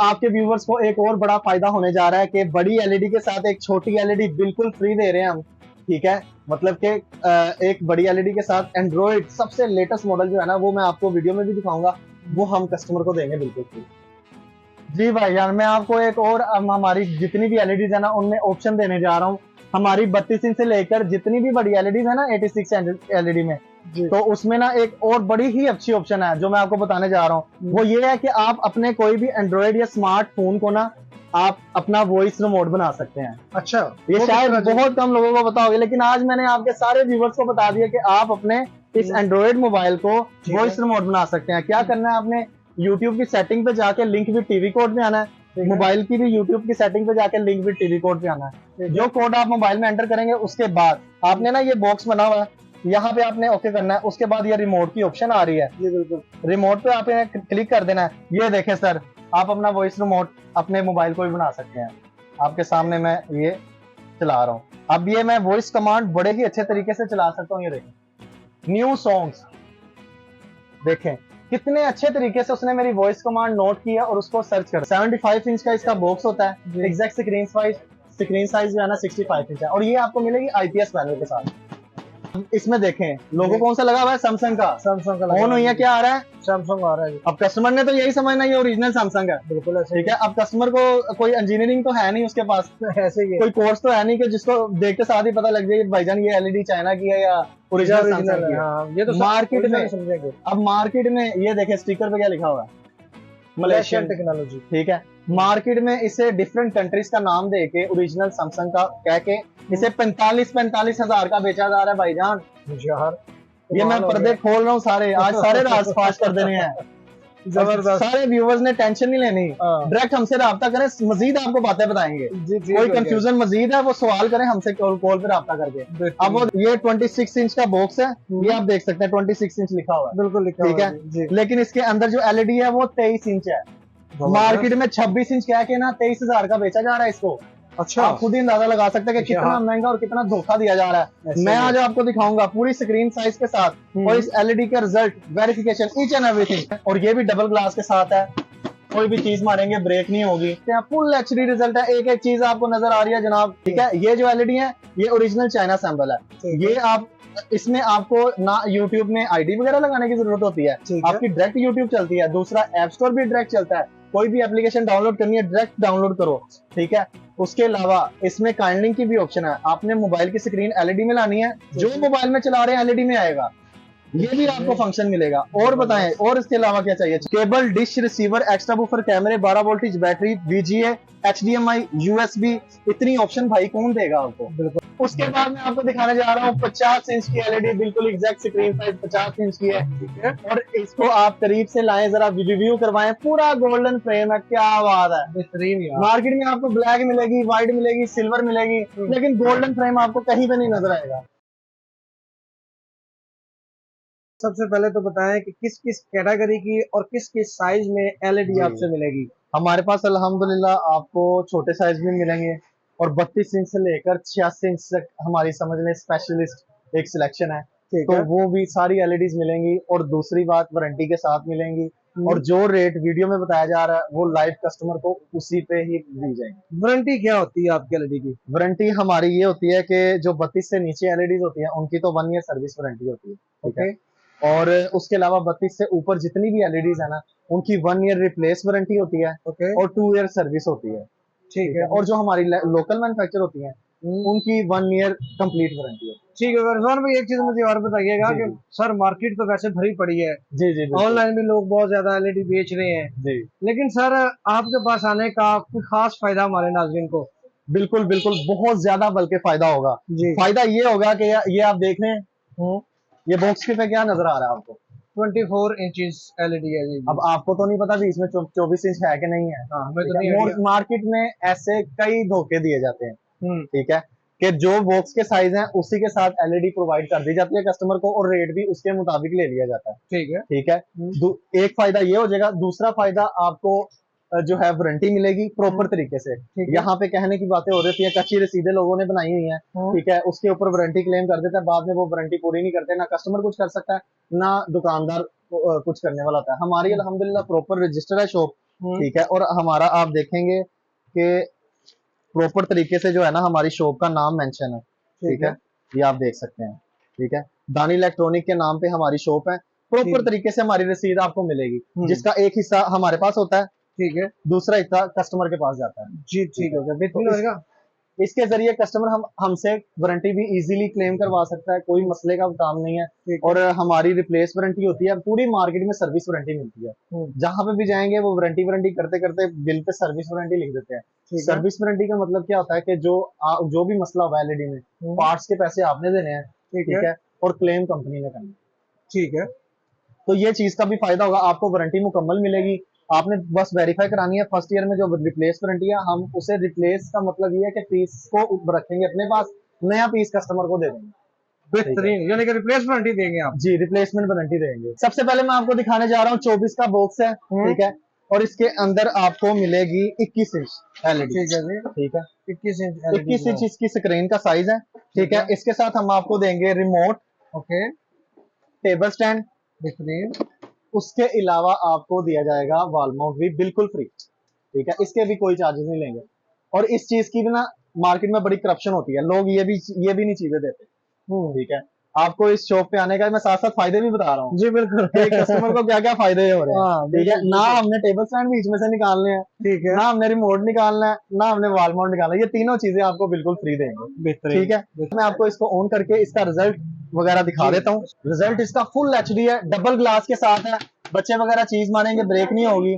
आपके व्यूवर्स को एक और बड़ा फायदा होने जा रहा है कि बड़ी एलईडी के साथ एक छोटी एलईडी बिल्कुल फ्री दे रहे हैं हम। ठीक है, मतलब कि एक बड़ी एलईडी के साथ एंड्रॉइड सबसे लेटेस्ट मॉडल जो है ना, वो मैं आपको वीडियो में भी दिखाऊंगा, वो हम कस्टमर को देंगे बिल्कुल फ्री। जी भाईजान, मैं आपको एक और हमारी जितनी भी एलईडीज है ना, उनमें ऑप्शन देने जा रहा हूँ। हमारी 32 इंच से लेकर जितनी भी बड़ी एलईडीज है ना 86 एलईडी में, तो उसमें ना एक और बड़ी ही अच्छी ऑप्शन है जो मैं आपको बताने जा रहा हूँ। वो ये है कि आप अपने कोई भी एंड्रॉइड या स्मार्टफोन को ना आप अपना वॉइस रिमोट बना सकते हैं। अच्छा, ये शायद बहुत कम लोगों को पता होगा, लेकिन आज मैंने आपके सारे व्यूवर्स को बता दिया कि आप अपने इस एंड्रॉइड मोबाइल को वॉइस रिमोट बना सकते हैं। क्या करना है, आपने यूट्यूब की सेटिंग पे जाके लिंक विद टीवी कोड में आना है, मोबाइल की भी यूट्यूब की सेटिंग पे जाके लिंक विद टीवी कोड पे आना है। जो कोड आप मोबाइल में एंटर करेंगे उसके बाद आपने ना ये बॉक्स बना हुआ है, यहाँ पे आपने ओके करना है। उसके बाद ये रिमोट की ऑप्शन आ रही है, जी बिल्कुल, रिमोट पे आपने क्लिक कर देना है। ये देखें सर, आप अपना वॉइस रिमोट अपने मोबाइल को भी बना सकते हैं। आपके सामने मैं ये चला रहा हूँ, अब ये मैं वॉइस कमांड बड़े ही अच्छे तरीके से चला सकता हूँ। ये देखें, न्यू सॉन्ग्स, देखें कितने अच्छे तरीके से उसने मेरी वॉइस कमांड नोट की है और उसको सर्च कर। 75 इंच का इसका बॉक्स होता है, एग्जैक्ट स्क्रीन साइज जो है ना 65 इंच है, और ये आपको मिलेगी आईपीएस पैनल के साथ। इसमें देखें लोगो कौन सा लगा हुआ है, सैमसंग का ऑन हुई है, क्या आ रहा है, सैमसंग आ रहा है। अब कस्टमर ने तो यही समझना ये ओरिजिनल सैमसंग है, बिल्कुल ठीक है। अब कस्टमर को कोई इंजीनियरिंग तो है नहीं उसके पास, ऐसे ही कोई कोर्स तो है नहीं कि जिसको देखते साथ ही पता लग जाए भाईजान ये एलईडी चाइना की है या ओरिजिनल सैमसंग की है। हाँ, ये तो मार्केट में समझेंगे। अब मार्केट में ये देखें स्टिकर पे क्या लिखा हुआ है, मलेशियन टेक्नोलॉजी, ठीक है। मार्केट में इसे डिफरेंट कंट्रीज का नाम देके ओरिजिनल सैमसंग का कह के इसे 45 हजार का बेचा जा रहा है भाईजान। यार ये मैं पर्दे खोल रहा हूँ सारे, आज सारे राज फाश कर देने हैं। जबरदस्त, सारे व्यूवर्स ने टेंशन नहीं लेनी, डायरेक्ट हमसे राब्ता करें, मजीद आपको बातें बताएंगे। कोई कंफ्यूजन मजीद है वो सवाल करें हमसे कॉल पे राब्ता करके। अब वो ये 26 इंच का बॉक्स है, ये आप देख सकते हैं 26 इंच लिखा हुआ है, बिल्कुल लिखा हुआ है, ठीक है। लेकिन इसके अंदर जो एलईडी है वो 23 इंच है। मार्केट में 26 इंच कह के ना 23 हजार का बेचा जा रहा है इसको। अच्छा, आप खुद ही अंदाजा लगा सकते हैं कि कितना महंगा और कितना धोखा दिया जा रहा है। मैं आज आपको दिखाऊंगा पूरी स्क्रीन साइज के साथ और इस एलईडी का result, verification, each and everything, और ये भी डबल ग्लास के साथ है। कोई भी चीज मारेंगे ब्रेक नहीं होगी, फुल एचडी रिजल्ट है। एक एक चीज आपको नजर आ रही है जनाब, ठीक है। ये जो एलईडी है ये ओरिजिनल चाइना सैंपल है। ये आप इसमें आपको ना यूट्यूब में आईडी वगैरह लगाने की जरूरत होती है, आपकी डायरेक्ट यूट्यूब चलती है। दूसरा ऐप स्टोर भी डायरेक्ट चलता है, कोई भी एप्लीकेशन डाउनलोड करनी है डायरेक्ट डाउनलोड करो, ठीक है। उसके अलावा इसमें काइंडलिंग की भी ऑप्शन है, आपने मोबाइल की स्क्रीन एलईडी में लानी है, जो मोबाइल में चला रहे हैं एलईडी में आएगा, ये भी आपको फंक्शन मिलेगा। और बताएं, और इसके अलावा क्या चाहिए, cable, dish, receiver, extra woofer, कैमरे, 12 voltage battery, VGA, HDMI, USB, इतनी ऑप्शन भाई कौन देगा आपको। बिल्कुल। उसके बाद मैं आपको दिखाने जा रहा हूँ 50 इंच की एलईडी, बिल्कुल एग्जैक्ट स्क्रीन साइज 50 इंच की है, ठीक है। और इसको आप करीब से लाएं, जरा रिव्यू करवाएं, पूरा गोल्डन फ्रेम है, क्या बात है, बेहतरीन। मार्केट में आपको ब्लैक मिलेगी, व्हाइट मिलेगी, सिल्वर मिलेगी, लेकिन गोल्डन फ्रेम आपको कहीं पे नहीं नजर आएगा। सबसे पहले तो बताएं कि किस किस कैटेगरी की और किस किस साइज में एलईडी आपसे मिलेगी। हमारे पास अल्हम्दुलिल्लाह आपको छोटे साइज भी मिलेंगे और 32 इंच से लेकर 86 इंच तक हमारी समझ लें स्पेशलिस्ट एक सिलेक्शन है, तो वो भी सारी एलईडीज मिलेंगी। और दूसरी बात, वारंटी के साथ मिलेंगी, और जो रेट वीडियो में बताया जा रहा है वो लाइव कस्टमर को उसी पे ही दी जाएगी। वारंटी क्या होती है आपकी एलईडी की? वारंटी हमारी ये होती है कि जो 32 से नीचे एलईडीज होती है उनकी तो 1 ईयर सर्विस वारंटी होती है, ठीक है। और उसके अलावा 32 से ऊपर जितनी भी एलईडीज है ना, उनकी 1 ईयर रिप्लेस वारंटी होती है, और 2 ईयर सर्विस होती है, ठीक है। और जो हमारी लोकल मैन्युफैक्चर होती है उनकी 1 ईयर कंप्लीट वारंटी है, ठीक है। रिजवान भाई एक चीज मुझे और बताइएगा कि सर मार्केट तो वैसे भरी पड़ी है, जी, ऑनलाइन भी लोग बहुत ज्यादा एलईडी बेच रहे हैं जी, लेकिन सर आपके पास आने का कोई खास फायदा हमारे नाज़रीन को? बिल्कुल बिल्कुल, बहुत ज्यादा बल्कि फायदा होगा जी। फायदा ये होगा कि ये आप देख रहे हैं, ये बॉक्स पे क्या नजर आ रहा है आपको, 24 इंचेस एलईडी है जी। अब आपको तो नहीं पता बीच में 24 इंच है कि नहीं है, हमें तो नहीं। मार्केट में ऐसे कई धोखे दिए जाते हैं, ठीक है, कि जो बॉक्स के साइज हैं उसी के साथ एलईडी प्रोवाइड कर दी जाती है कस्टमर को, और रेट भी उसके मुताबिक ले लिया जाता है, ठीक है। एक फायदा ये हो जाएगा। दूसरा फायदा आपको जो है वारंटी मिलेगी प्रॉपर तरीके से। यहाँ पे कहने की बातें हो रही है, कच्ची रसीदें लोगों ने बनाई हुई हैं, ठीक है, उसके ऊपर वारंटी क्लेम कर देते हैं, बाद में वो वारंटी पूरी नहीं करते, ना कस्टमर कुछ कर सकता है ना दुकानदार कुछ करने वाला होता है। हमारी अल्हम्दुलिल्लाह प्रॉपर रजिस्टर है शॉप, ठीक है। और हमारा आप देखेंगे कि प्रॉपर तरीके से जो है ना हमारी शॉप का नाम मेंशन है, ठीक है, ये आप देख सकते हैं, ठीक है। दानी इलेक्ट्रॉनिक के नाम पे हमारी शॉप है, प्रॉपर तरीके से हमारी रसीद आपको मिलेगी, जिसका एक हिस्सा हमारे पास होता है, ठीक है, दूसरा हिस्सा कस्टमर के पास जाता है। जी ठीक है, बेहतरीन होगा। इसके जरिए कस्टमर हमसे वारंटी भी इजीली क्लेम करवा सकता है, कोई मसले का काम नहीं है। और हमारी रिप्लेस वारंटी होती है, पूरी मार्केट में सर्विस वारंटी मिलती है, जहां पे भी जाएंगे वो वारंटी करते करते बिल पे सर्विस वारंटी लिख देते हैं। सर्विस वारंटी का मतलब क्या होता है कि जो भी मसला होगा एलईडी में, पार्ट्स के पैसे आपने देने हैं, ठीक है, और क्लेम कंपनी ने करना, ठीक है। तो ये चीज का भी फायदा होगा, आपको वारंटी मुकम्मल मिलेगी। आपने बस वेरीफाई करानी है फर्स्ट ईयर में जो रिप्लेस वारंटी है, हम उसे रिप्लेस का मतलब ये है कि पीस को रखेंगे अपने पास, नया पीस कस्टमर को दे देंगे। बेहतरीन, यानी कि रिप्लेस वारंटी देंगे आप? जी, रिप्लेसमेंट वारंटी देंगे। सबसे पहले मैं आपको दिखाने जा रहा हूँ 24 का बॉक्स है, ठीक है, और इसके अंदर आपको मिलेगी 21 इंच एलईडी, ठीक है जी, ठीक है, 21 इंच इसकी स्क्रीन का साइज है, ठीक है। इसके साथ हम आपको देंगे रिमोट, ओके, टेबल स्टैंड, बेहतरीन। उसके अलावा आपको दिया जाएगा वॉल माउंट भी बिल्कुल फ्री, ठीक है, इसके भी कोई चार्जेस नहीं लेंगे। और इस चीज की भी ना मार्केट में बड़ी करप्शन होती है, लोग ये भी नहीं चीजें देते, ठीक है। आपको इस शॉप पे आने का मैं साथ साथ फायदे भी बता रहा हूँ। जी बिल्कुल, कस्टमर को क्या क्या फायदे हो रहे हैं, ठीक है। ना हमने टेबल स्टैंड बीच में से निकालने हैं, ठीक है, ना हमने रिमोट निकालना है, ना हमने वॉल माउंट निकालना है, ये तीनों चीजें आपको बिल्कुल फ्री देंगे, ठीक है। मैं आपको इसको ऑन करके इसका रिजल्ट वगैरह दिखा देता हूँ। रिजल्ट इसका फुल एचडी है, डबल ग्लास के साथ है, बच्चे वगैरह चीज मारेंगे ब्रेक नहीं होगी,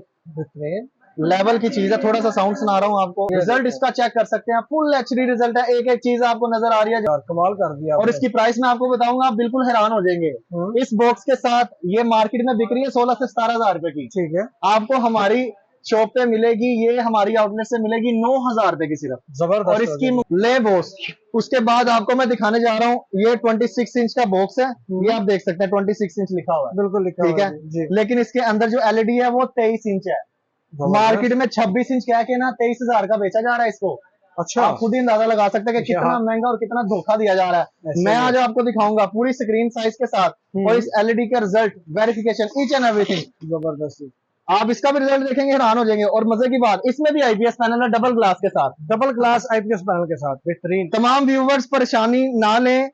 लेवल की चीज है। थोड़ा सा साउंड सुना रहा हूँ आपको, रिजल्ट इसका चेक कर सकते हैं, फुल एचडी रिजल्ट है, एक एक चीज आपको नजर आ रही है, कमाल कर दिया। और इसकी प्राइस मैं आपको बताऊंगा, आप बिल्कुल हैरान हो जाएंगे। इस बॉक्स के साथ ये मार्केट में बिक रही है 16 से 17,000 रुपए की, ठीक है, आपको हमारी शॉप पे मिलेगी, ये हमारी आउटलेट से मिलेगी 9,000 रुपए की सिर्फ, जबरदस्त। और इसकी ले बॉक्स, उसके बाद आपको मैं दिखाने जा रहा हूँ, ये 26 इंच का बॉक्स है, ये आप देख सकते हैं 26 इंच लिखा हुआ है, बिल्कुल लिखा, ठीक है। लेकिन इसके अंदर जो एलईडी है वो 23 इंच है, मार्केट में 26 इंच कह के ना 23,000 का बेचा जा रहा है इसको। अच्छा, आप खुद ही अंदाजा लगा सकते हैं कि कितना महंगा और कितना धोखा दिया जा रहा है। मैं आज आपको दिखाऊंगा पूरी स्क्रीन साइज के साथ, और इस एलईडी का result, verification, each and everything, जबरदस्त। आप इसका भी रिजल्ट देखेंगे, हैरान हो जाएंगे। और मजे की बात, इसमें भी आईपीएस पैनल है, डबल ग्लास के साथ, डबल ग्लास आईपीएस पैनल के साथ, बेहतरीन। तमाम व्यूवर्स परेशानी ना लें,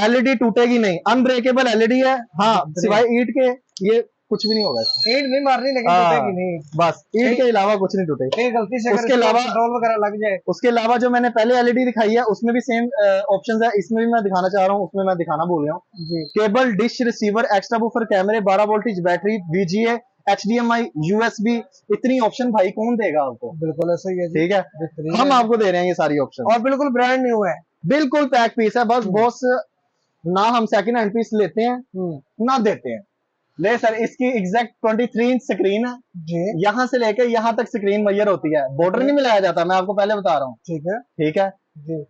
एलईडी टूटेगी नहीं, अनब्रेकेबल एलईडी है, हाँ, सिवाय ईंट के ये कुछ भी नहीं होगा, ईंट नहीं मारनी, लेकिन टूटेगी नहीं, बस ईंट के अलावा कुछ नहीं टूटेगी, गलती से उसके अलावा पेट्रोल वगैरह लग जाए। उसके अलावा जो मैंने पहले एलईडी दिखाई है उसमें भी सेम ऑप्शंस है, इसमें भी मैं दिखाना चाह रहा हूँ, उसमें मैं दिखाना भूल गया हूँ। Cable, dish, receiver, extra woofer, कैमरे, 12 voltage battery, VGA, HDMI, USB, इतनी ऑप्शन भाई कौन देगा आपको? बिल्कुल ऐसा ही है, ठीक है, हम आपको दे रहे हैं ये सारी ऑप्शन, और बिल्कुल ब्रांड न्यू है, बिल्कुल पैक पीस है। बस बॉस, ना हम सेकंड हैंड पीस लेते हैं ना देते हैं, ले सर, इसकी एग्जैक्ट 23 इंच स्क्रीन है जी, यहाँ से लेके यहाँ तक स्क्रीन मैयर होती है, बॉर्डर नहीं मिलाया जाता, मैं आपको पहले बता रहा हूँ, ठीक है जी।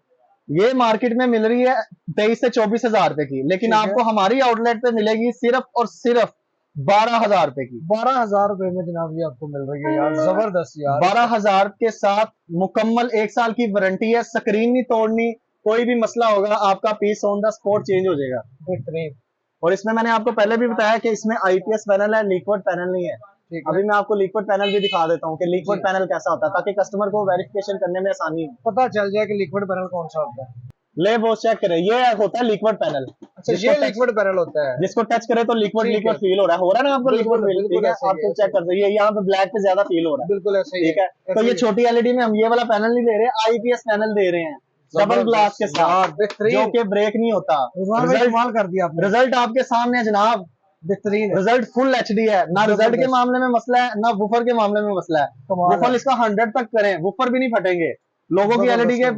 ये मार्केट में मिल रही है 23 से 24,000 रुपए की, लेकिन आपको हमारी आउटलेट पे मिलेगी सिर्फ और सिर्फ 12,000 रुपए की। 12,000 रुपए में जनाब ये आपको मिल रही है यार, जबरदस्त यार। 12,000 के साथ मुकम्मल 1 साल की वारंटी है, स्क्रीन नहीं तोड़नी, कोई भी मसला होगा आपका piece on the spot change हो जाएगा, बेहतरीन। और इसमें मैंने आपको पहले भी बताया कि इसमें आईपीएस पैनल है, लिक्विड पैनल नहीं है। अभी मैं आपको लिक्विड पैनल भी दिखा देता हूँ कि लिक्विड पैनल कैसा होता है, ताकि कस्टमर को वेरिफिकेशन करने में आसानी हो, पता चल जाए कि लिक्विड पैनल कौन सा होता है। ले वो चेक करें, ये होता है लिक्विड पैनल। अच्छा, ये लिक्विड पैनल होता है, जिसको टच करे तो लिक्विड फील हो रहा है ना आपको, लिक्विड फील, ठीक है, आपको चेक कर दीजिए, यहाँ पे ब्लैक पे ज्यादा फील हो रहा है, बिल्कुल ऐसे ही, ठीक है। तो ये छोटी एलईडी में हम ये वाला पैनल नहीं दे रहे, आईपीएस पैनल दे रहे हैं, डबल ग्लास के साथ, जो कि ब्रेक नहीं होता। रिजल्ट कर दिया आपने, रिजल्ट आपके सामने जनाब, बेहतरीन रिजल्ट, फुल एचडी है, ना रिजल्ट के मामले में मसला है, ना वूफर के मामले में मसला है। वूफर इसका 100 तक करें, वूफर भी नहीं फटेंगे। लोगों की एलईडी के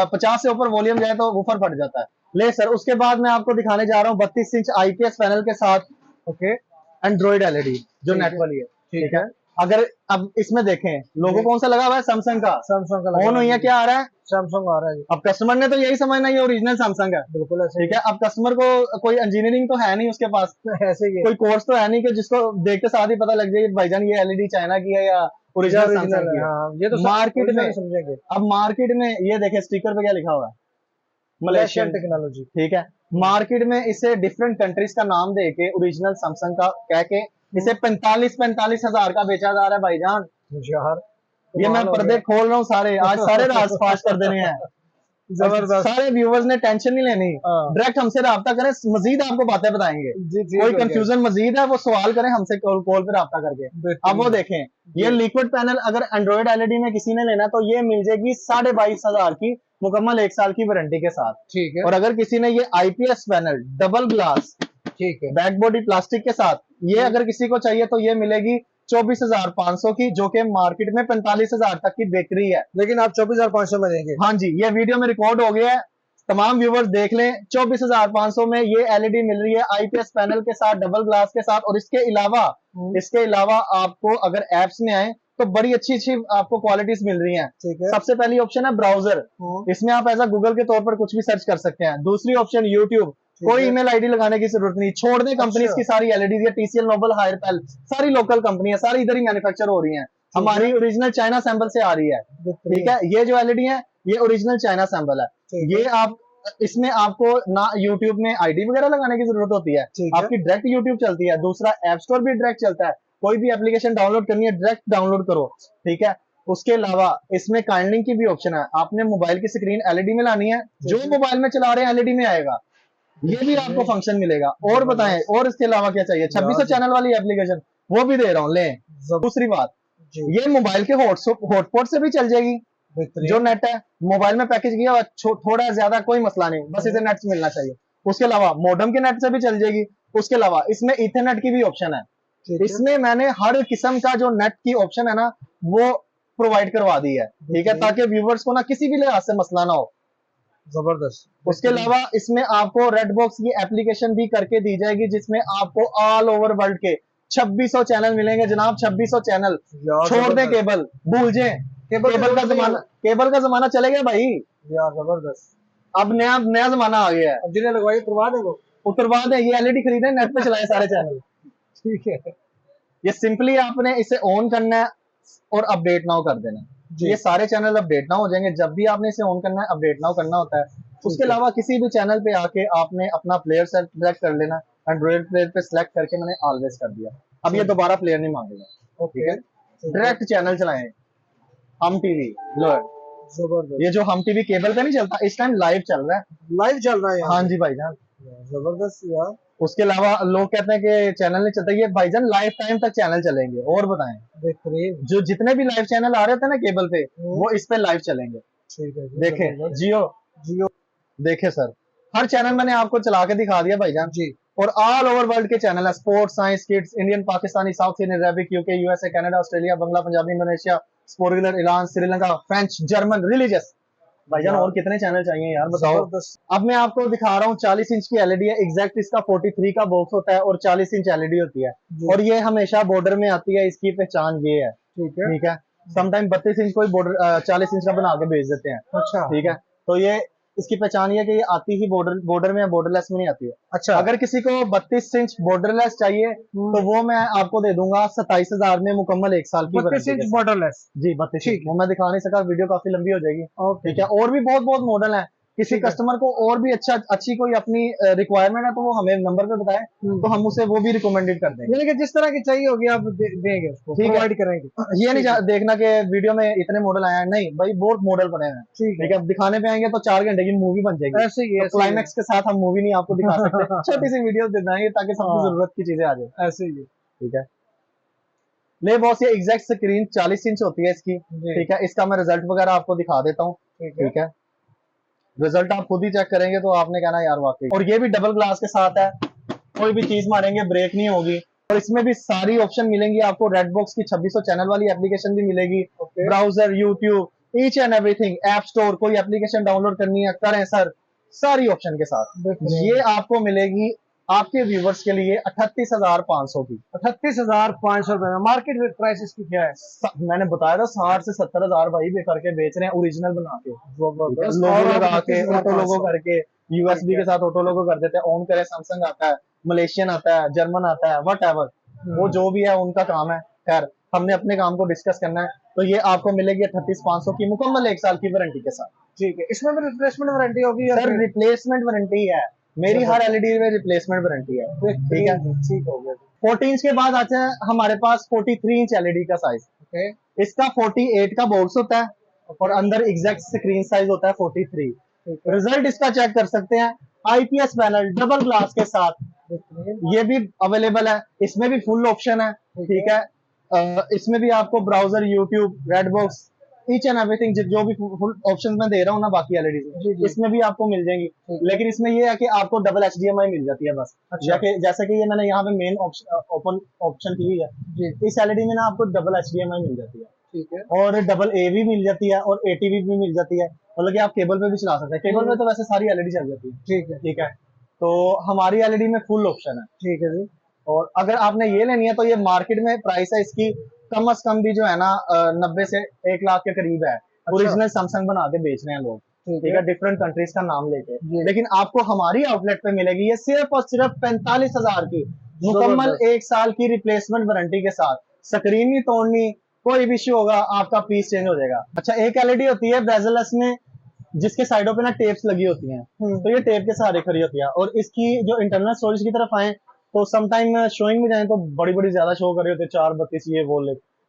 50 से ऊपर वॉल्यूम जाए तो वूफर फट जाता है। ले सर, उसके बाद मैं आपको दिखाने जा रहा हूँ 32 इंच आईपीएस पैनल के साथ, ओके, एंड्रॉइड एलईडी जो नेट वाली है, ठीक है। अगर अब इसमें देखें, लोगो कौन सा लगा हुआ है, सैमसंग का, ऑन हुई है, क्या आ रहा है, सैमसंग आ रहा है। अब कस्टमर ने तो यही समझना ये ओरिजिनल सैमसंग है, बिल्कुल ऐसे, ठीक है। अब कस्टमर को कोई इंजीनियरिंग तो है नहीं उसके पास, ऐसे ही कोई कोर्स तो है नहीं कि जिसको देखते साथ ही पता लग जाए भाईजान ये एलईडी चाइना की है या ओरिजिनल सैमसंग की है। ये तो मार्केट में समझेंगे। अब मार्केट में ये देखे स्टिकर पे क्या लिखा हुआ है, मलेशियन टेक्नोलॉजी, ठीक है। मार्केट में इसे डिफरेंट कंट्रीज का नाम दे के ओरिजिनल सैमसंग का कह के इसे 45,000 का बेचा जा रहा है भाईजान। यार ये मैं पर्दे खोल रहा हूँ सारे, आज सारे राज फाश कर देने हैं। जबरदस्त। सारे व्यूवर्स ने टेंशन नहीं लेनी, हाँ। डायरेक्ट हमसे राब्ता करें, मजीद आपको बातें बताएंगे। जी कोई कंफ्यूजन मजीद है वो सवाल करें हमसे कॉल पे राब्ता करके। अब वो देखें, ये लिक्विड पैनल अगर एंड्रॉइड एलईडी में किसी ने लेना तो ये मिल जाएगी 22,500 की मुकम्मल 1 साल की वारंटी के साथ। ठीक है। और अगर किसी ने ये आईपीएस पैनल डबल ग्लास, ठीक है, बैक बॉडी प्लास्टिक के साथ ये अगर किसी को चाहिए तो ये मिलेगी 24,500 की, जो कि मार्केट में 45,000 तक की बिक्री है। लेकिन आप 24,500 में देंगे? हाँ जी, ये वीडियो में रिकॉर्ड हो गया है, तमाम व्यूवर्स देख लें। 24,500 में ये एलईडी मिल रही है आईपीएस पैनल के साथ, डबल ग्लास के साथ। और इसके अलावा आपको अगर एप्स में आए तो बड़ी अच्छी अच्छी आपको क्वालिटीज मिल रही हैं। ठीक है। सबसे पहली ऑप्शन है ब्राउजर, इसमें आप एज गूगल के तौर पर कुछ भी सर्च कर सकते हैं। दूसरी ऑप्शन यूट्यूब, कोई ईमेल आईडी लगाने की जरूरत नहीं, छोड़ दें कंपनीज की सारी एलईडी, टीसीएल, नोबल, हायरपेल, सारी लोकल कंपनी है, सारी इधर ही मैन्युफैक्चर हो रही है, हमारी ओरिजिनल चाइना सैंपल से आ रही है। ठीक है, ये जो एलईडी है ये ओरिजिनल चाइना सैंपल है। ये आप इसमें आपको ना यूट्यूब में आईडी वगैरह लगाने की जरूरत होती है, आपकी डायरेक्ट यूट्यूब चलती है। दूसरा ऐप स्टोर भी डायरेक्ट चलता है, कोई भी एप्लीकेशन डाउनलोड करनी है डायरेक्ट डाउनलोड करो। ठीक है, उसके अलावा इसमें काइंडलिंग की भी ऑप्शन है, आपने मोबाइल की स्क्रीन एलईडी में लानी है, जो मोबाइल में चला रहे हैं एलईडी में आएगा, ये भी आपको फंक्शन मिलेगा। और बताएं, और इसके अलावा क्या चाहिए? 2600 चैनल वाली एप्लीकेशन वो भी दे रहा हूँ, लें। दूसरी बात, ये मोबाइल के हॉटस्पॉट से भी चल जाएगी। जो नेट है मोबाइल में पैकेज किया थोड़ा ज्यादा कोई मसला नहीं, बस इसे नेट मिलना चाहिए। उसके अलावा मॉडेम के नेट से भी चल जाएगी। उसके अलावा इसमें इथरनेट की भी ऑप्शन है, इसमें मैंने हर किस्म का जो नेट की ऑप्शन है ना वो प्रोवाइड करवा दी है। ठीक है, ताकि व्यूवर्स को ना किसी भी लिहाज से मसला ना हो। जबरदस्त। उसके अलावा इसमें आपको रेड बॉक्स की एप्लीकेशन भी करके दी जाएगी, जिसमें आपको ऑल ओवर वर्ल्ड के 2600 चैनल मिलेंगे जनाब। 2600 चैनल, छोड़ दें केबल, भूल जाए केबल का जमाना चले गया भाई यार। जबरदस्त। अब नया जमाना आ गया है। अब जिन्हें लगवाई उतरवा दें, ये एलईडी खरीदे, नेट पे चलाए सारे चैनल। ठीक है, ये सिंपली आपने इसे ऑन करना है और अपडेट नाउ कर देना, ये सारे चैनल अपडेट नाउ हो जाएंगे। जब भी आपने इसे ऑन करना है अपडेट नाउ करना होता है। उसके अलावा किसी भी चैनल पे आके आपने अपना प्लेयर सेलेक्ट कर लेना, एंड्रॉइड प्लेयर पे सेलेक्ट करके मैंने ऑलवेज कर दिया। अब ये दोबारा प्लेयर नहीं मांगेगा। ठीक है, डायरेक्ट चैनल चलाएं। हम टीवी लो, ये जो हम टीवी केबल पे नहीं चलता, इस टाइम लाइव चल रहा है। हाँ जी भाईजान, जबरदस्त यार। उसके अलावा लोग कहते हैं कि चैनल नहीं चलता, ये भाईजान लाइफ टाइम तक चैनल चलेंगे। और बताएं, बेहतरीन। जो जितने भी लाइव चैनल आ रहे थे ना केबल पे, वो इस पे लाइव चलेंगे। ठीक है, देखें जियो देखे सर, हर चैनल मैंने आपको चला के दिखा दिया भाईजान जी। और ऑल ओवर वर्ल्ड के चैनल है, sports, science, kids, Indian, Pakistani, South Indian, Arabic, UK, USA, Canada, Australia, Bangla, Punjabi, Indonesia, स्पोर्टुलर, Iran, Sri Lanka, French, German, religious. भाईजान और कितने चैनल चाहिए यार, बताओ। अब मैं आपको दिखा रहा हूँ 40 इंच की एलईडी है, एग्जैक्ट इसका 43 का बॉक्स होता है और 40 इंच एलईडी होती है, और ये हमेशा बॉर्डर में आती है। इसकी पहचान ये है। ठीक है, समटाइम 32 इंच कोई बॉर्डर 40 इंच का बना के भेज देते हैं। अच्छा। ठीक है, तो ये इसकी पहचान ये है कि ये आती ही बॉर्डर में, बॉर्डरलेस में नहीं आती है। अच्छा। अगर किसी को 32 इंच बॉर्डरलेस चाहिए तो वो मैं आपको दे दूंगा 27,000 में मुकम्मल 1 साल की। 32 इंच बॉर्डरलेस जी, 32 इंच वो मैं दिखा नहीं सका, वीडियो काफी लंबी हो जाएगी। ठीक है, और भी बहुत मॉडल है। किसी कस्टमर को और भी अच्छी कोई अपनी रिक्वायरमेंट है तो वो हमें नंबर पे बताए, तो हम उसे वो भी रिकमेंडेड कर देंगे। यानी कि जिस तरह की चाहिए होगी आप देंगे उसको, प्रोवाइड करेंगे। ये नहीं देखना कि वीडियो में इतने मॉडल आए हैं, नहीं भाई, बहुत मॉडल पड़े हैं। ठीक है, दिखाने पे आएंगे तो 4 घंटे की मूवी बन जाएगी। ऐसे ही क्लाइमैक्स के साथ हम मूवी नहीं आपको दिखा सकते, छोटी सी वीडियो दे देंगे ताकि सबकी जरूरत की चीजें आ जाए। ऐसे ही। ठीक है, ले बॉस, ये एग्जैक्ट स्क्रीन 40 इंच होती है इसकी। ठीक है, इसका मैं रिजल्ट वगैरह आपको दिखा देता हूँ। ठीक है, रिजल्ट आप खुद ही चेक करेंगे तो आपने कहना यार वाकई। और ये भी डबल ग्लास के साथ है, कोई भी चीज मारेंगे ब्रेक नहीं होगी। और इसमें भी सारी ऑप्शन मिलेंगी आपको। रेड बॉक्स की 2600 चैनल वाली एप्लीकेशन भी मिलेगी, browser, YouTube, each and everything, app store, कोई एप्लीकेशन डाउनलोड करनी है करें सर, सारी ऑप्शन के साथ। ये आपको मिलेगी आपके व्यूवर्स के लिए 38,500 की। 38,500 रुपए में मार्केट प्राइस इसकी क्या है? मैंने बताया था 60 से 70,000 भाई भी करके बेच रहे हैं, ओरिजिनल बना के, लोगो लगा के, ऑटो लोगो करके, यूएसबी के साथ ऑटो लोगो कर देते हैं। ऑन करे, सैमसंग आता है, मलेशियन आता है, जर्मन आता है, वट एवर, वो जो भी है उनका काम है। खैर, हमने अपने काम को डिस्कस करना है। तो ये आपको मिलेगी 38,500 की मुकम्मल 1 साल की वारंटी के साथ। ठीक है, इसमें भी रिप्लेसमेंट वारंटी होगी? सर रिप्लेसमेंट वारंटी है, मेरी हर एलईडी में रिप्लेसमेंट वारंटी है। ठीक है, ठीक हो गया। 14 इंच के बाद आते हैं हमारे पास 43 इंच एलईडी का साइज। इसका 48 का बॉक्स होता है और अंदर एग्जैक्ट स्क्रीन साइज होता है 43। रिजल्ट इसका चेक कर सकते हैं, आईपीएस पैनल डबल ग्लास के साथ ये भी अवेलेबल है। इसमें भी फुल ऑप्शन है, ठीक है। इसमें भी आपको browser, YouTube, redbox, each and everything जो भी फुल ऑप्शन मैं दे रहा हूँ ना बाकी एलईडी में, इसमें भी आपको मिल जाएंगी। लेकिन इसमें ये है कि आपको डबल एचडीएमआई मिल जाती है बस। अच्छा। जैसे कि ये मैंने यहाँ पे मेन ओपन ऑप्शन की है, इस एलईडी में ना आपको डबल एचडीएमआई मिल जाती है, ठीक है। और डबल ए भी मिल जाती है और एटीवी भी मिल जाती है, मतलब कि आप केबल पे भी चला सकते हैं। केबल में तो वैसे सारी एलईडी चल जाती है, ठीक है। ठीक है। तो हमारी एलईडी में फुल ऑप्शन है, ठीक है जी। और अगर आपने ये लेनी है तो ये मार्केट में प्राइस है इसकी कम से कम भी जो है ना 90 से 1 लाख के करीब है। ओरिजिनल सैमसंग बना के बेच रहे हैं लोग, ठीक है, डिफरेंट कंट्रीज का नाम लेके। लेकिन आपको हमारी आउटलेट पे मिलेगी ये सिर्फ और सिर्फ 45,000 की, मुकम्मल 1 साल की रिप्लेसमेंट वारंटी के साथ। स्क्रीन नहीं तोड़नी, कोई भी इश्यू होगा आपका पीस चेंज हो जाएगा। अच्छा, एक एलईडी होती है बेजलस में जिसके साइडों पे ना टेप्स लगी होती हैं, तो ये टेप के सहारे खड़ी होती है। और इसकी जो इंटरनल स्टोरेज की तरफ आए तो समटाइम शोइंग में जाए तो बड़ी बड़ी ज्यादा शो कर रही होती है, 432 ये वो।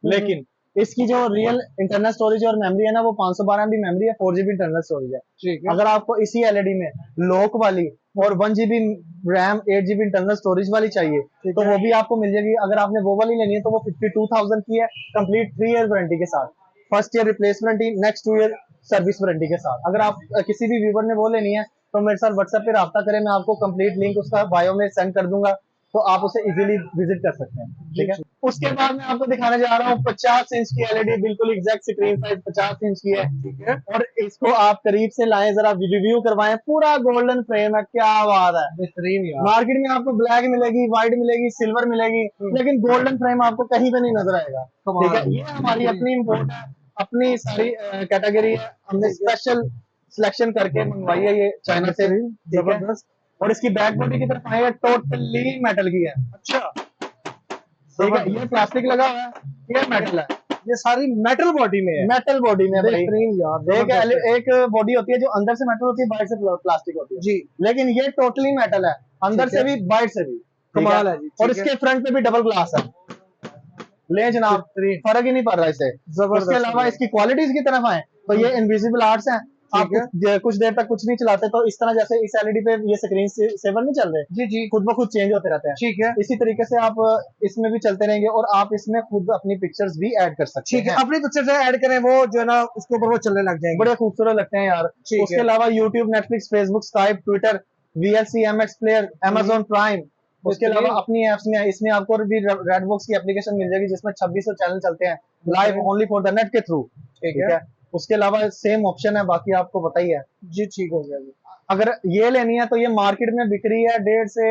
लेकिन इसकी जो रियल इंटरनल स्टोरेज और मेमोरी है ना वो 512 MB मेमोरी है, 4 GB इंटरनल स्टोरेज है, ठीक है। अगर आपको इसी एलईडी में लॉक वाली और 1 GB RAM 8 GB internal storage वाली चाहिए तो वो भी आपको मिल जाएगी। अगर आपने वो वाली लेनी है तो वो 52,000 की है, कंप्लीट 3 ईयर वारंटी के साथ, first year replacement, next 2 year service warranty के साथ। अगर आप किसी भी व्यूवर ने वो लेनी है तो मेरे साथ व्हाट्सएप पे राब्ता करें, मैं आपको कंप्लीट लिंक उसका बायो में सेंड कर दूंगा, तो आप उसे इजीली विजिट कर सकते हैं, ठीक है। उसके बाद मैं आपको दिखाने जा रहा हूँ 50 इंच की एलईडी, बिल्कुल एग्जैक्ट स्क्रीन साइज 50 इंच की है, ठीक है। और इसको आप करीब से लाएं, जरा रिव्यू करवाएं। पूरा गोल्डन फ्रेम है, क्या बात है, बेहतरीन। मार्केट में आपको ब्लैक मिलेगी, व्हाइट मिलेगी, सिल्वर मिलेगी, लेकिन गोल्डन फ्रेम आपको कहीं पे नहीं नजर आएगा, ठीक है। ये हमारी अपनी इम्पोर्ट है, अपनी सारी कैटेगरी है, हमने स्पेशल सिलेक्शन करके मंगवाई है ये चाइना से, जबरदस्त। और इसकी बैक बॉडी की तरफ आए टोटली मेटल की है। अच्छा, ठीक है। ये प्लास्टिक लगा हुआ है, ये मेटल है, ये सारी मेटल बॉडी में है। मेटल बॉडी में भाई। यार एक बॉडी होती है जो अंदर से मेटल होती है, बाहर से प्लास्टिक होती है जी, लेकिन ये टोटली मेटल है, अंदर से भी बाहर से भी, कमाल है जी। और इसके फ्रंट पे भी डबल ग्लास है, ले जनाब, फर्क ही नहीं पड़ रहा इससे। उसके अलावा इसकी क्वालिटीज की तरफ आए तो ये इनविजिबल आर्ट्स हैं। आप कुछ देर तक कुछ नहीं चलाते तो इस तरह, जैसे इस एलईडी पे ये स्क्रीन सेवर नहीं चल रहे, जी जी, खुद ब खुद चेंज होते रहते हैं, ठीक है। इसी तरीके से आप इसमें भी चलते रहेंगे और आप इसमें खुद अपनी पिक्चर्स भी ऐड कर सकते हैं। अपनी पिक्चर्स ऐड करें, वो जो है ना उसके ऊपर वो चलने लग जाएंगे, बड़े खूबसूरत लगते हैं यार। उसके अलावा YouTube, Netflix, Facebook, Skype, Twitter, VLC, MX player, Amazon prime, उसके अलावा अपनी एप्स में इसमें आपको भी रेडबॉक्स की एप्लीकेशन मिल जाएगी जिसमें 2600 चैनल चलते हैं live only for the net के थ्रू, ठीक है। उसके अलावा सेम ऑप्शन है, बाकी आपको बताइए जी, ठीक हो गया जी। अगर ये लेनी है तो ये मार्केट में बिक रही है 1.5 से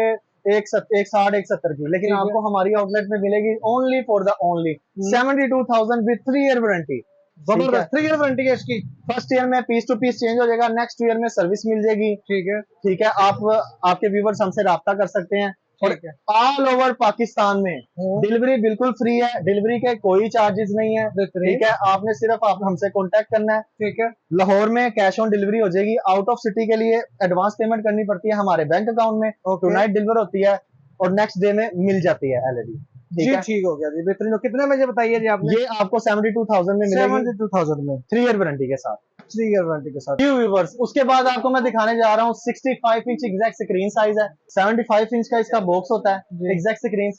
160, 170 की, लेकिन आपको हमारी आउटलेट में मिलेगी only for the only 72,000 with 3 year warranty. 3 year warranty है इसकी। फर्स्ट ईयर में पीस टू पीस चेंज हो जाएगा, नेक्स्ट ईयर में सर्विस मिल जाएगी, ठीक है, ठीक है। आप आपके व्यूवर्स हमसे राब्ता कर सकते हैं और ऑल ओवर पाकिस्तान में डिलीवरी बिल्कुल फ्री है, डिलीवरी के कोई चार्जेस नहीं है, ठीक है। आपने सिर्फ आप हमसे कांटेक्ट करना है, ठीक है। लाहौर में कैश ऑन डिलीवरी हो जाएगी, आउट ऑफ सिटी के लिए एडवांस पेमेंट करनी पड़ती है हमारे बैंक अकाउंट में, टुनाइट डिलीवर होती है और नेक्स्ट डे में मिल जाती है एलईडी, जी, ठीक हो गया जी, बेहतरीन। कितने में बताइए जी आपने? ये आपको 72,000 में मिलेगी, 72,000 में 3 ईयर वारंटी के साथ, 3 ईयर वारंटी के साथ। व्यूअर्स, उसके बाद आपको मैं दिखाने जा रहा हूँ 65 इंच एग्जैक्ट स्क्रीन साइज है, 75 इंच का इसका बॉक्स होता है, एग्जैक्ट स्क्रीन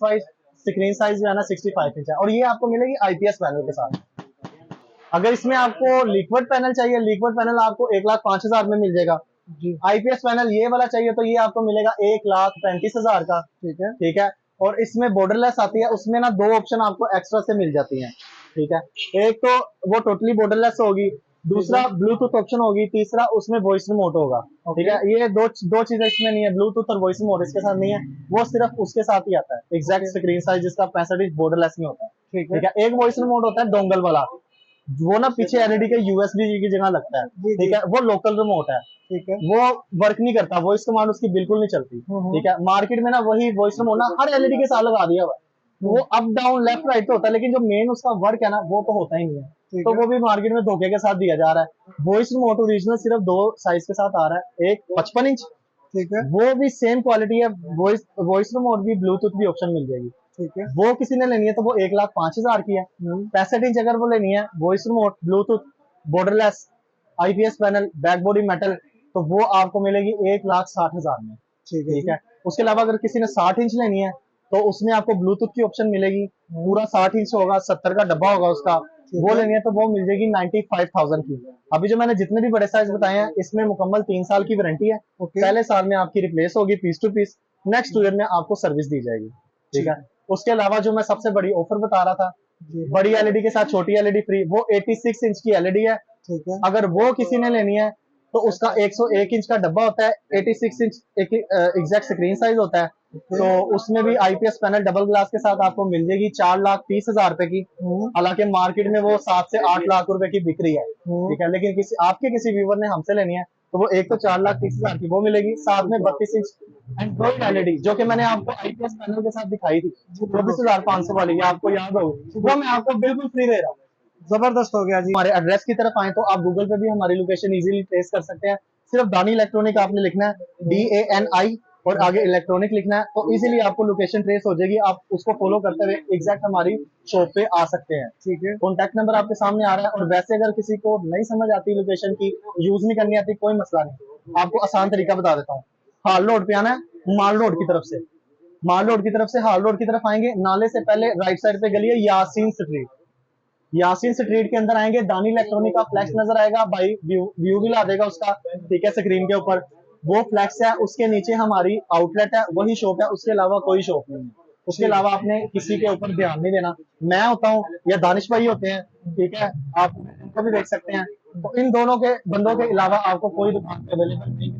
साइज जो है ना 65 इंच है, और ये आपको मिलेगी आईपीएस पैनल के साथ। अगर इसमें आपको लिक्विड पैनल चाहिए, लिक्विड पैनल आपको 1,05,000 में मिल जाएगा। आईपीएस पैनल ये वाला चाहिए तो ये आपको मिलेगा 1,35,000 का, ठीक है, ठीक है। और इसमें बॉर्डरलेस आती है, उसमें ना 2 ऑप्शन आपको एक्स्ट्रा से मिल जाती हैं, ठीक है। एक तो वो टोटली बॉर्डरलेस होगी, दूसरा ब्लूटूथ ऑप्शन होगी, तीसरा उसमें वॉइस रिमोट होगा, ठीक है। ये दो चीजें इसमें नहीं है, ब्लूटूथ और वॉइस रिमोट इसके साथ नहीं है, वो सिर्फ उसके साथ ही आता है। एग्जैक्ट स्क्रीन साइज जिसका 65 इंच बॉर्डरलेस में होता है, ठीक है। एक वॉइस रिमोट होता है डोंगल वाला, वो ना पीछे एलईडी के यूएसबी की जगह लगता है, ठीक है, वो लोकल रिमोट है, ठीक है, वो वर्क नहीं करता, वॉइस कमांड उसकी बिल्कुल नहीं चलती, ठीक है। मार्केट में ना वही वॉइस रिमोट ना हर एलईडी के साथ लगा दिया हुआ, वो अप डाउन लेफ्ट राइट होता है, लेकिन जो मेन उसका वर्क है ना वो तो होता ही नहीं है, तो वो भी मार्केट में धोखे के साथ दिया जा रहा है। वॉइस रिमोट ओरिजिनल सिर्फ 2 साइज के साथ आ रहा है, एक 55 इंच, ठीक है, वो भी सेम क्वालिटी है, वॉइस रिमोट भी, ब्लूटूथ भी ऑप्शन मिल जाएगी, ठीक है। वो किसी ने लेनी है तो वो 1,05,000 की है। 65 इंच अगर वो लेनी है, voice remote, Bluetooth, borderless, IPS panel, back body metal, तो वो आपको मिलेगी 1,60,000 में। ठीक है। उसके अलावा अगर किसी ने 60 इंच लेनी है तो उसमें आपको ब्लूटूथ की ऑप्शन मिलेगी, पूरा 60 इंच होगा, 70 का डब्बा होगा उसका, वो लेनी है तो वो मिल जाएगी 95,000 की। अभी जो मैंने जितने भी बड़े साइज बताए हैं इसमें मुकम्मल 3 साल की वारंटी है। पहले साल में आपकी रिप्लेस होगी piece to piece, next year में आपको सर्विस दी जाएगी। ठीक है। उसके अलावा जो मैं सबसे बड़ी ऑफर बता रहा था, बड़ी एलईडी के साथ छोटी एलईडी फ्री, वो 86 इंच की एलईडी है। ठीक है। अगर वो किसी ने लेनी है तो उसका 101 इंच का डब्बा होता है, 86 इंच एक एग्जैक्ट स्क्रीन साइज होता है। तो उसमें भी आईपीएस पैनल डबल ग्लास के साथ आपको मिल जाएगी 4,30,000 रुपए की। हालांकि मार्केट में वो 7 से 8 लाख रुपए की बिक रही है। ठीक है। लेकिन आपके किसी व्यूवर ने हमसे लेनी है तो वो एक तो 4,30,000 की वो मिलेगी, साथ में 32 इंच एंड्रॉइड एलईडी जो कि मैंने आपको आईपीएस पैनल के साथ दिखाई थी 24,500 वाली, आपको याद होगी, वो मैं आपको बिल्कुल फ्री दे रहा हूँ। जबरदस्त हो गया जी। हमारे एड्रेस की तरफ आए तो आप गूगल पे भी हमारी लोकेशन इजीली ट्रेस कर सकते हैं। सिर्फ दानी इलेक्ट्रॉनिक आपने लिखना है, DANI, और आगे इलेक्ट्रॉनिक लिखना है, तो इजीली आपको लोकेशन ट्रेस हो जाएगी। आप उसको फॉलो करते हुए एग्जैक्ट हमारी शॉप पे आ सकते हैं। ठीक है। कॉन्टैक्ट नंबर आपके सामने आ रहा है। और वैसे अगर किसी को नहीं समझ आती लोकेशन की, यूज नहीं करनी आती, कोई मसला नहीं, आपको आसान तरीका बता देता हूँ। हाल रोड पे आना है, माल रोड की तरफ से, माल रोड की तरफ से हाल रोड की तरफ आएंगे, नाले से पहले राइट साइड पे गली है यासीन स्ट्रीट। यासीन स्ट्रीट के अंदर आएंगे, दानी इलेक्ट्रॉनिक का फ्लैक्स नजर आएगा, भाई व्यू भी ला देगा उसका। ठीक है। स्क्रीन के ऊपर वो फ्लैक्स है, उसके नीचे हमारी आउटलेट है, वही शॉप है, उसके अलावा कोई शॉप नहीं है। उसके अलावा आपने किसी के ऊपर ध्यान नहीं देना, मैं होता हूँ या दानिश भाई होते हैं। ठीक है। आप इनको भी देख सकते हैं। तो इन दोनों के बंदों के अलावा आपको कोई दुकान पे अवेलेबल नहीं